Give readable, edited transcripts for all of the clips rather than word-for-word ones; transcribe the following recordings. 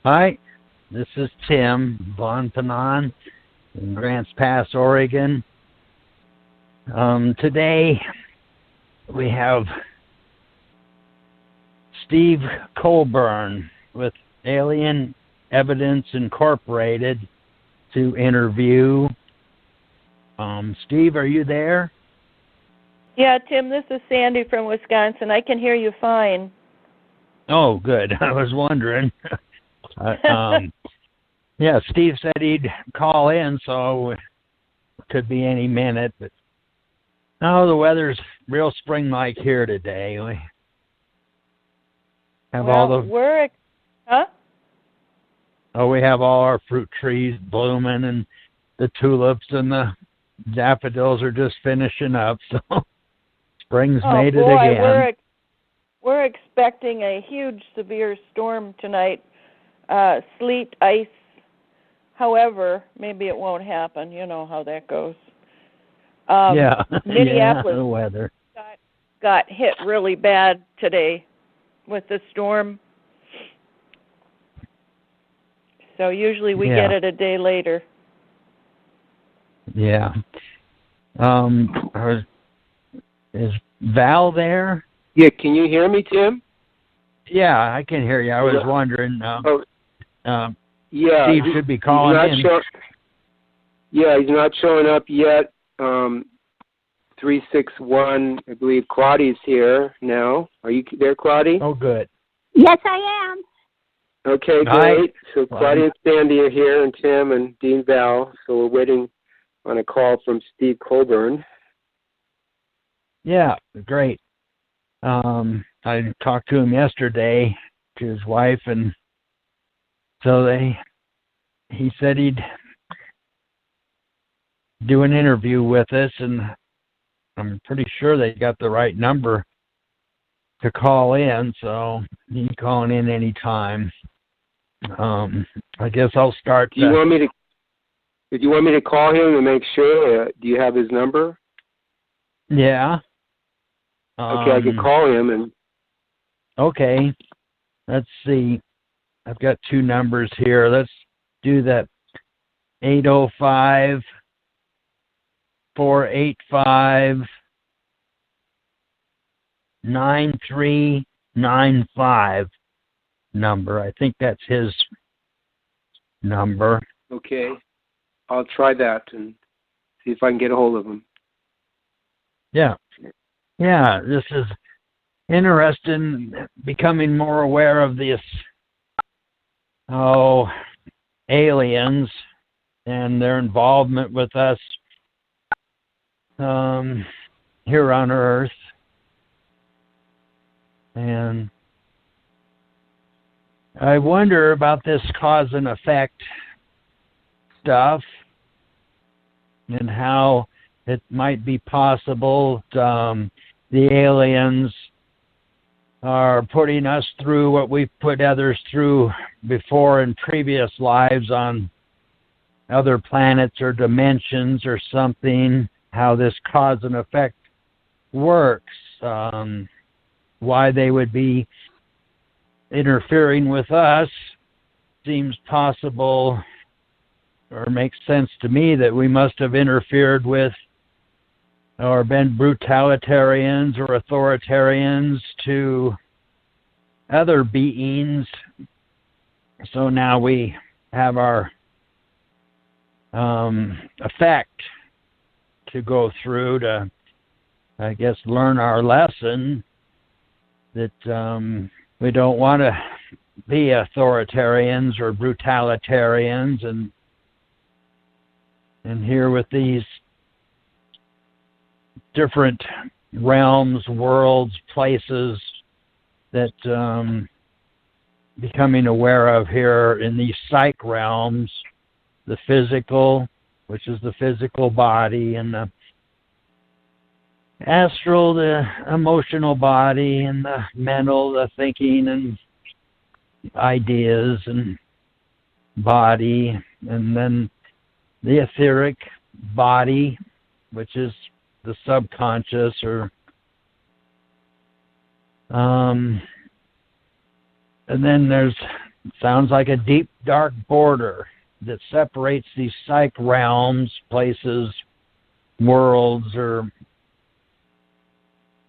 Hi, this is Tim Von Panon in Grants Pass, Oregon. Today we have Steve Colbern with Alien Evidence Incorporated to interview. Steve, are you there? Yeah, Tim, this is Sandy from Wisconsin. I can hear you fine. Oh, good. I was wondering. Yeah, Steve said he'd call in, so it could be any minute. But no, the weather's real spring-like here today. We have we have all our fruit trees blooming, and the tulips and the daffodils are just finishing up. So spring's made it again. We're expecting a huge, severe storm tonight. Sleet, ice. However, maybe it won't happen. You know how that goes. Minneapolis the weather got hit really bad today with the storm. So usually we get it a day later. Yeah. Is Val there? Yeah, can you hear me, Tim? Yeah, I can hear you. I was wondering. Yeah, Steve should be calling in. He's not showing up yet. 361, I believe Claudia's here now. Are you there, Claudia? Oh, good. Yes, I am. Okay, great. So Claudia and Sandy are here, and Tim and Dean Val. So we're waiting on a call from Steve Colbern. Yeah, great. I talked to him yesterday, to his wife, and so he said he'd do an interview with us, and I'm pretty sure they got the right number to call in, so he's calling in any time. I guess I'll start. Did you want me to call him to make sure? Do you have his number? Yeah. Okay, I can call him and. Okay, let's see. I've got two numbers here. Let's do that. 805-485-9395 number. I think that's his number. Okay, I'll try that and see if I can get a hold of him. Yeah, this is interesting, becoming more aware of this, aliens and their involvement with us here on Earth. And I wonder about this cause and effect stuff and how it might be possible the aliens are putting us through what we've put others through before in previous lives on other planets or dimensions or something, how this cause and effect works, why they would be interfering with us. Seems possible or makes sense to me that we must have interfered with or been brutalitarians or authoritarians to other beings. So now we have our effect to go through to, I guess, learn our lesson that we don't want to be authoritarians or brutalitarians, and here with these different realms, worlds, places that becoming aware of here in these psych realms, the physical, which is the physical body, and the astral, the emotional body, and the mental, the thinking and ideas and body, and then the etheric body, which is the subconscious, or and then there's It sounds like a deep, dark border that separates these psych realms, places, worlds, or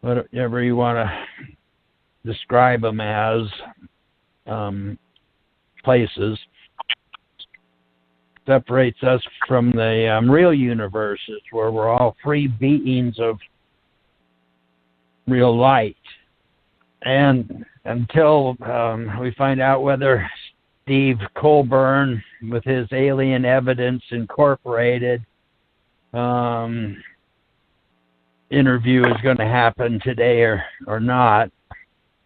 whatever you want to describe them as, places. Separates us from the real universes where we're all free beings of real light. And until we find out whether Steve Colbern, with his Alien Evidence Incorporated interview, is going to happen today or not,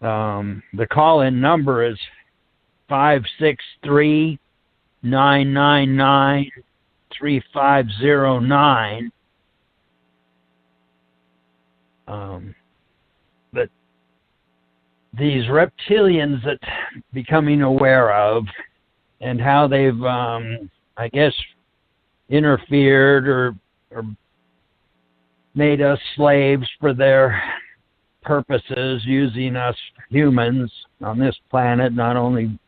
the call-in number is 563-999-3509. But these reptilians that becoming aware of, and how they've, I guess, interfered or made us slaves for their purposes, using us humans on this planet, not only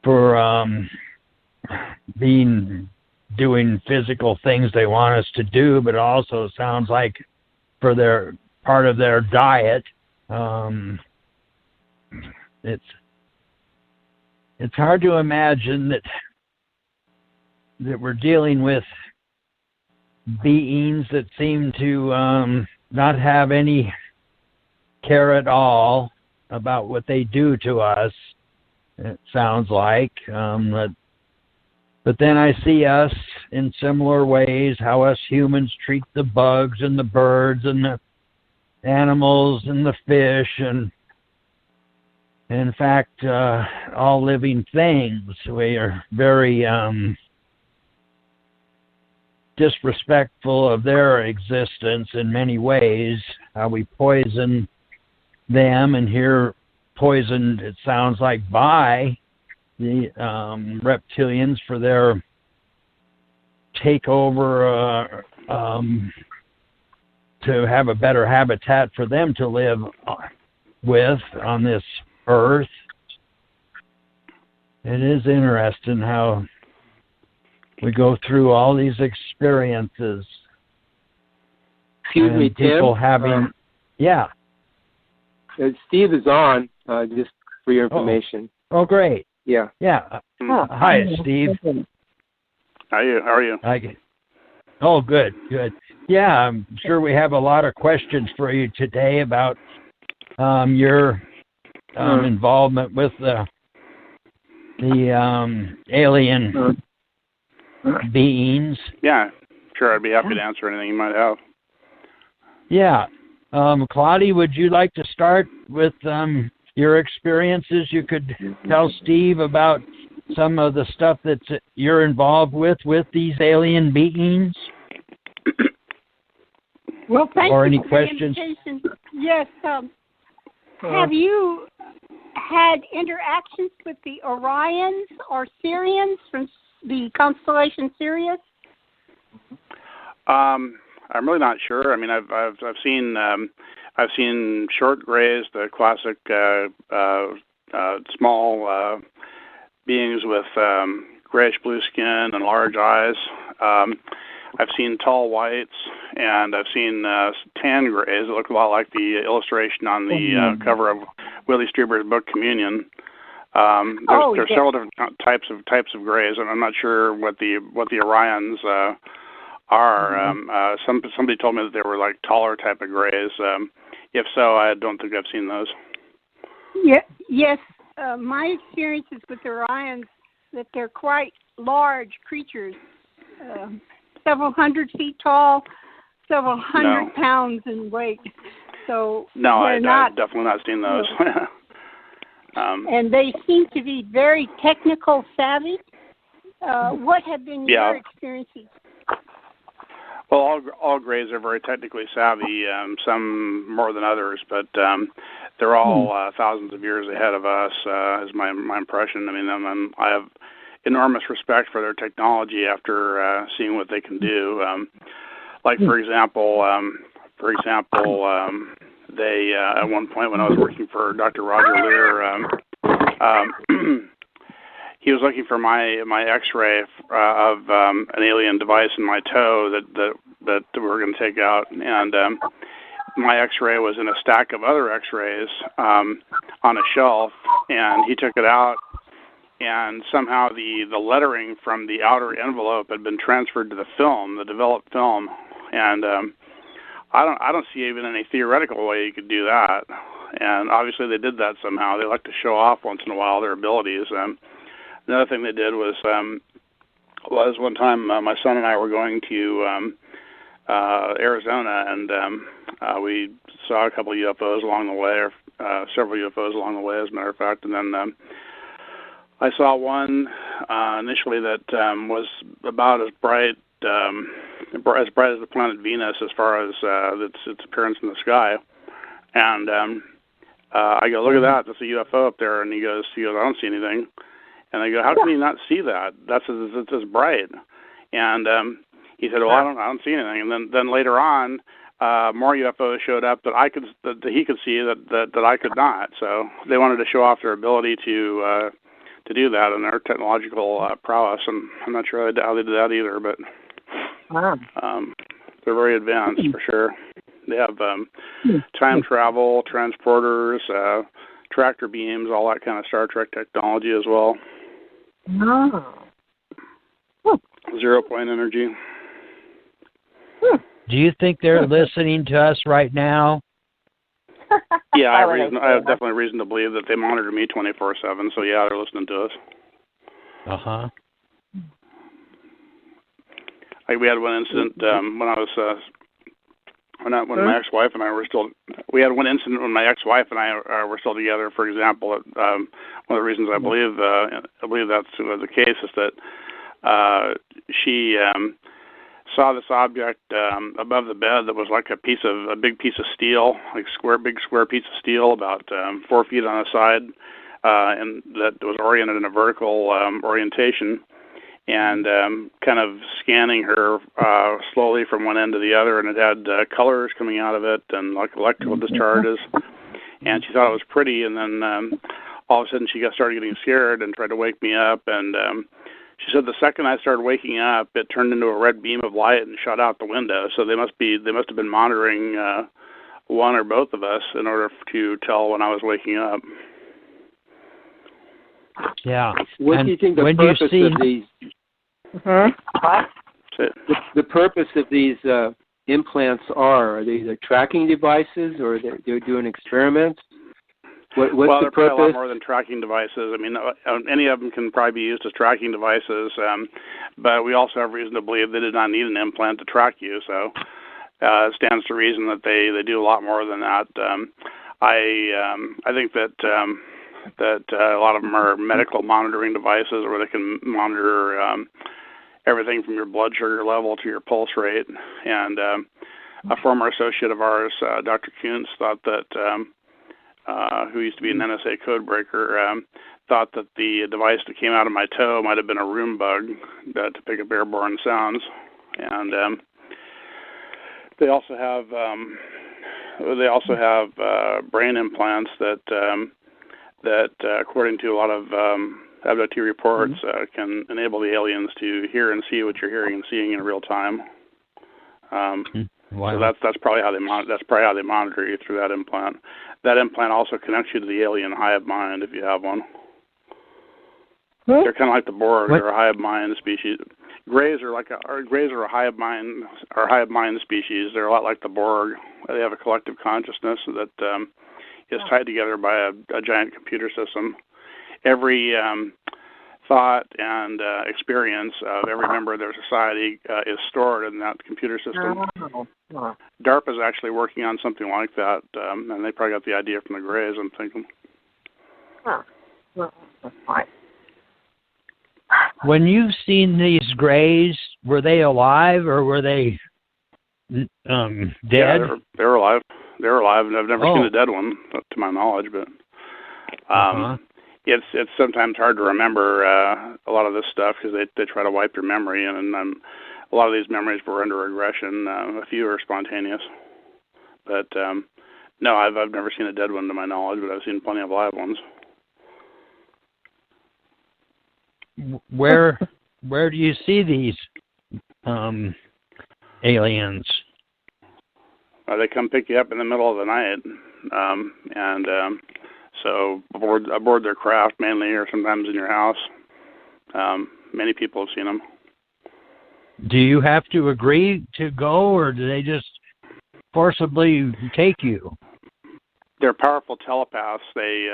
for doing physical things they want us to do, but also sounds like for their part of their diet. It's hard to imagine that we're dealing with beings that seem to not have any care at all about what they do to us. It sounds like, but then I see us in similar ways, how us humans treat the bugs and the birds and the animals and the fish and in fact all living things. We are very disrespectful of their existence in many ways, how we poison them, and here poisoned, it sounds like, by the reptilians for their takeover to have a better habitat for them to live with on this earth. It is interesting how we go through all these experiences. Excuse me, people Tim. Having, yeah. Steve is on, just for your information. Oh, great. Yeah. Yeah. Hi, Steve. How are you? Oh, good. Yeah, I'm sure we have a lot of questions for you today about your involvement with the alien beings. Yeah, sure. I'd be happy to answer anything you might have. Yeah. Claudia, would you like to start with your experiences? You could tell Steve about some of the stuff that you're involved with these alien beings. Well, thank or you any for questions? the invitation. Yes. Have you had interactions with the Orions or Sirians from the constellation Sirius? I'm really not sure. I mean, I've seen short grays, the classic small beings with grayish blue skin and large eyes. I've seen tall whites, and I've seen tan grays that look a lot like the illustration on the cover of Willie Strieber's book Communion. There's several different types of grays, and I'm not sure what the Orions are. Somebody told me that they were like taller type of grays. If so, I don't think I've seen those. Yeah. Yes. My experiences with the Orions, that they're quite large creatures. Several hundred feet tall, several hundred pounds in weight. So I've definitely not seen those. And they seem to be very technical savvy. What have been your experiences? Well, all grays are very technically savvy, some more than others, but they're all thousands of years ahead of us, is my impression. I mean, I have enormous respect for their technology after seeing what they can do. For example, they at one point when I was working for Dr. Roger Leir, he was looking for my X-ray of an alien device in my toe that we were going to take out, and my X-ray was in a stack of other X-rays on a shelf, and he took it out, and somehow the lettering from the outer envelope had been transferred to the film, the developed film, and I don't see even any theoretical way you could do that. And obviously they did that somehow. They like to show off once in a while their abilities. Another thing they did was one time my son and I were going to Arizona, and we saw a couple of UFOs along the way, or several UFOs along the way, as a matter of fact. And then I saw one initially that was about as bright as the planet Venus as far as its appearance in the sky. And I go, look at that, that's a UFO up there. And he goes, I don't see anything. And I go, how can you not see that? It's as bright. And he said, well, I don't see anything. And then later on, more UFOs showed up that he could see that I could not. So they wanted to show off their ability to do that and their technological prowess. And I'm not sure how they did that either, but they're very advanced for sure. They have time travel, transporters, tractor beams, all that kind of Star Trek technology as well. Zero-point energy. Do you think they're listening to us right now? Yeah, I have definitely reason to believe that they monitor me 24/7. So yeah, they're listening to us. We had one incident when I was when my ex-wife and I were still. We had one incident when my ex-wife and I were still together. For example, one of the reasons I believe that's the case is that she saw this object above the bed that was like a big piece of steel, like big square piece of steel, about 4 feet on the side, and that was oriented in a vertical orientation. And kind of scanning her slowly from one end to the other, and it had colors coming out of it and like electrical discharges. And she thought it was pretty, and then all of a sudden she started getting scared and tried to wake me up. And she said the second I started waking up, it turned into a red beam of light and shot out the window. So they must have been monitoring one or both of us in order to tell when I was waking up. Yeah. What do you think the purpose of these? The purpose of these implants are? Are they either tracking devices or they're doing experiments? What's the purpose? Probably a lot more than tracking devices. I mean, any of them can probably be used as tracking devices, but we also have reason to believe they did not need an implant to track you. So it stands to reason that they do a lot more than that. I think that a lot of them are medical monitoring devices where they can monitor everything from your blood sugar level to your pulse rate. And a former associate of ours, Dr. Kuntz, thought that, who used to be an NSA codebreaker, thought that the device that came out of my toe might have been a room bug to pick up airborne sounds. And they also have brain implants that according to a lot of abductee reports, can enable the aliens to hear and see what you're hearing and seeing in real time. Wow. So that's probably how they monitor you through that implant. That implant also connects you to the alien hive mind if you have one. They're kind of like the Borg. They're a hive mind species. Greys are a hive mind species. They're a lot like the Borg. They have a collective consciousness that is tied together by a giant computer system. Every thought and experience of every member of their society is stored in that computer system. DARPA is actually working on something like that, and they probably got the idea from the Greys, I'm thinking. When you've seen these Greys, were they alive or were they dead? Yeah, they're alive. They're alive, and I've never seen a dead one, to my knowledge. But it's sometimes hard to remember a lot of this stuff because they try to wipe your memory, and a lot of these memories were under regression. A few are spontaneous, but no, I've never seen a dead one to my knowledge, but I've seen plenty of live ones. where do you see these aliens? They come pick you up in the middle of the night, so aboard their craft mainly, or sometimes in your house. Many people have seen them. Do you have to agree to go, or do they just forcibly take you? They're powerful telepaths. They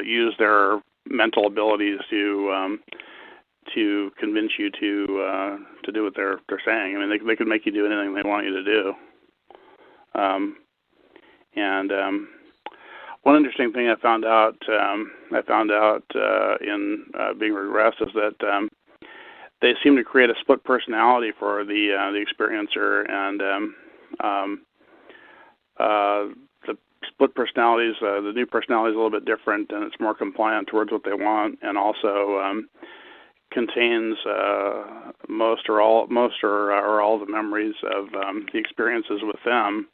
use their mental abilities to convince you to do what they're saying. I mean, they could make you do anything they want you to do. One interesting thing I found out in being regressed is that they seem to create a split personality for the experiencer, and the split personalities, the new personality is a little bit different, and it's more compliant towards what they want, and also contains most or all the memories of the experiences with them.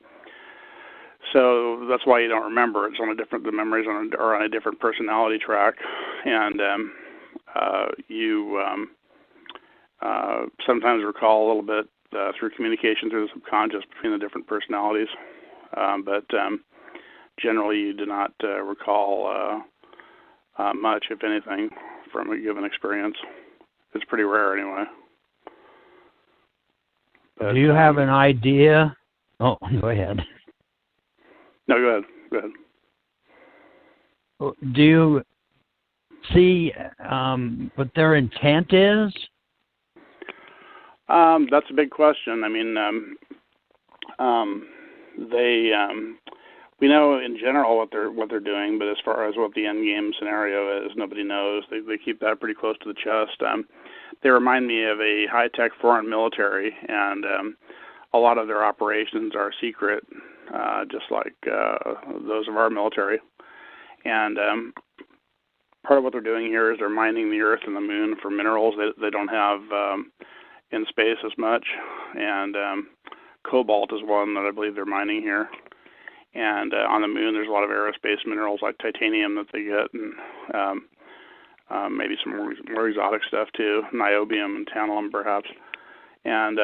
So that's why you don't remember. It's on a different. The memories are on a different personality track, and you sometimes recall a little bit through communication through the subconscious between the different personalities, but generally you do not recall much, if anything, from a given experience. It's pretty rare anyway. But, do you have an idea? Oh, go ahead. No, go ahead. Do you see what their intent is? That's a big question. I mean, we know in general what they're doing, but as far as what the end game scenario is, nobody knows. They keep that pretty close to the chest. They remind me of a high-tech foreign military, and a lot of their operations are secret, just like those of our military. And part of what they're doing here is they're mining the Earth and the Moon for minerals they don't have in space as much, and cobalt is one that I believe they're mining here. And on the Moon, there's a lot of aerospace minerals like titanium that they get, and maybe some more exotic stuff too, niobium and tantalum perhaps. And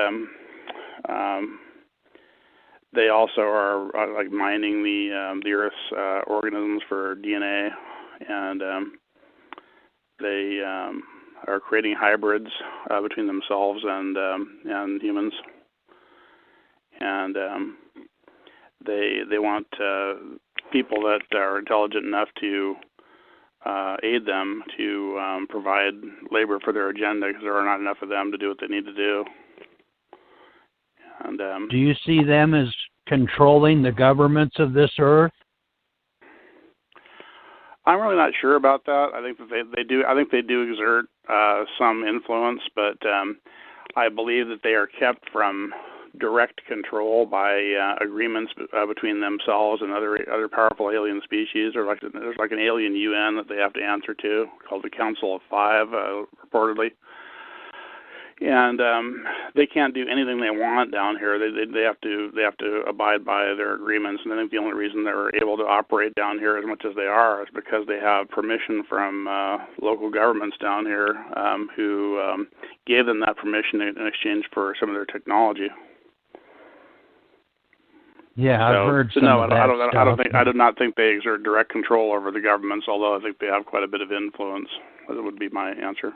they also are like mining the Earth's organisms for DNA, and they are creating hybrids between themselves and humans, and they want people that are intelligent enough to aid them to provide labor for their agenda, because there are not enough of them to do what they need to do. And do you see them as controlling the governments of this Earth? I'm really not sure about that. I think that they do. I think they do exert some influence, but I believe that they are kept from direct control by agreements between themselves and other powerful alien species, or there's like an alien UN that they have to answer to, called the Council of Five, reportedly. And they can't do anything they want down here. They have to abide by their agreements. And I think the only reason they're able to operate down here as much as they are is because they have permission from local governments down here who gave them that permission in exchange for some of their technology. Yeah, I've heard some of that I do not think they exert direct control over the governments, although I think they have quite a bit of influence. That would be my answer.